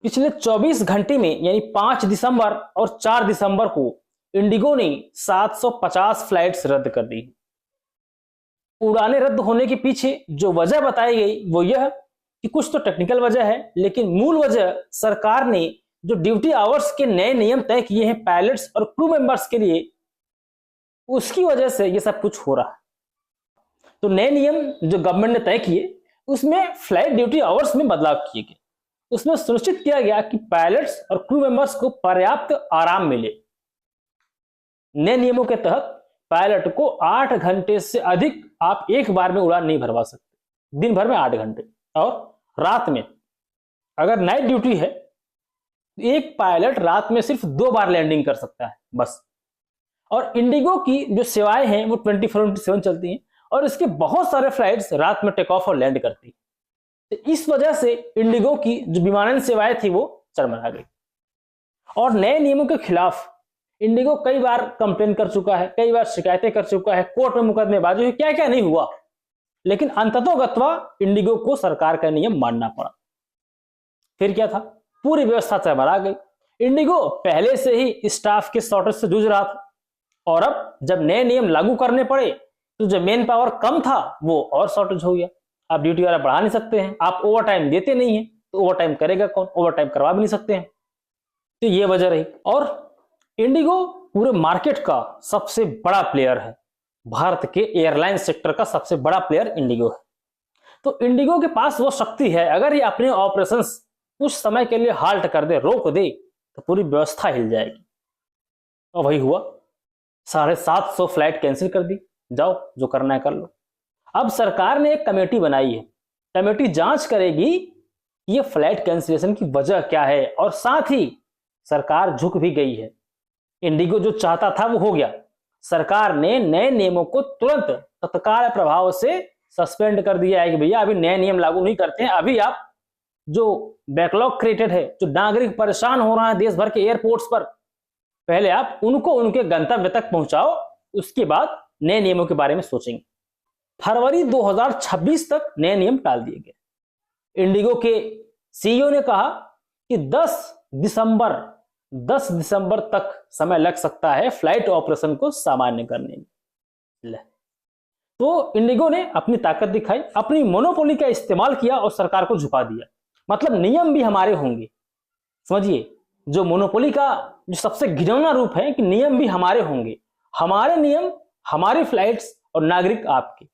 पिछले 24 घंटे में यानी 5 दिसंबर और 4 दिसंबर को इंडिगो ने 750 फ्लाइट्स रद्द कर दी। उड़ानें रद्द होने के पीछे जो वजह बताई गई वो यह कि कुछ तो टेक्निकल वजह है, लेकिन मूल वजह सरकार ने जो ड्यूटी आवर्स के नए नियम तय किए हैं पायलट्स और क्रू मेंबर्स के लिए, उसकी वजह से ये सब कुछ हो रहा है। तो नए नियम जो गवर्नमेंट ने तय किए उसमें फ्लाइट ड्यूटी आवर्स में बदलाव किए गए। उसमें सुनिश्चित किया गया कि पायलट्स और क्रू मेंबर्स को पर्याप्त आराम मिले। नए नियमों के तहत पायलट को 8 घंटे से अधिक आप एक बार में उड़ान नहीं भरवा सकते, दिन भर में 8 घंटे। और रात में अगर नाइट ड्यूटी है तो एक पायलट रात में सिर्फ 2 बार लैंडिंग कर सकता है बस। और इंडिगो की जो सेवाएं हैं वो 24/7 चलती हैं और इसके बहुत सारे फ्लाइट्स रात में टेक ऑफ और लैंड करती है। तो इस वजह से इंडिगो की जो विमानन सेवाएं थी वो चरमरा गई। और नए नियमों के खिलाफ इंडिगो कई बार कंप्लेन कर चुका है, कई बार शिकायतें कर चुका है, कोर्ट में मुकदमेबाजी हुई, क्या क्या नहीं हुआ, लेकिन अंततोगत्वा इंडिगो को सरकार का नियम मानना पड़ा। फिर क्या था, पूरी व्यवस्था चरमरा गई। इंडिगो पहले से ही स्टाफ के शॉर्टेज से जूझ रहा था और अब जब नए नियम लागू करने पड़े तो जो मेन पावर कम था वो और शॉर्टेज हो गया। आप ड्यूटी वाला बढ़ा नहीं सकते हैं, आप ओवर टाइम देते नहीं हैं, तो ओवर टाइम करेगा कौन, ओवर टाइम करवा भी नहीं सकते हैं। तो ये वजह रही। और इंडिगो पूरे मार्केट का सबसे बड़ा प्लेयर है, भारत के एयरलाइन सेक्टर का सबसे बड़ा प्लेयर इंडिगो है। तो इंडिगो के पास वो शक्ति है, अगर ये अपने ऑपरेशंस कुछ समय के लिए हाल्ट कर दे, रोक दे, तो पूरी व्यवस्था हिल जाएगी। और वही हुआ, 750 फ्लाइट कैंसिल कर दी, जाओ जो करना है कर लो। अब सरकार ने एक कमेटी बनाई है, कमेटी जांच करेगी ये फ्लाइट कैंसिलेशन की वजह क्या है। और साथ ही सरकार झुक भी गई है, इंडिगो जो चाहता था वो हो गया। सरकार ने नए नियमों को तुरंत तत्काल प्रभाव से सस्पेंड कर दिया है कि भैया अभी नए नियम लागू नहीं करते हैं, अभी आप जो बैकलॉग क्रिएटेड है, जो नागरिक परेशान हो रहा है देश भर के एयरपोर्ट्स पर, पहले आप उनको उनके गंतव्य तक पहुंचाओ, उसके बाद नए नियमों के बारे में सोचेंगे। फरवरी 2026 तक नए नियम टाल दिए गए। इंडिगो के सीईओ ने कहा कि 10 दिसंबर तक समय लग सकता है फ्लाइट ऑपरेशन को सामान्य करने में। तो इंडिगो ने अपनी ताकत दिखाई, अपनी मोनोपोली का इस्तेमाल किया और सरकार को झुका दिया। मतलब नियम भी हमारे होंगे, समझिए, जो मोनोपोली का जो सबसे घिनौना रूप है कि नियम भी हमारे होंगे, हमारे नियम, हमारी फ्लाइट्स और नागरिक आपके।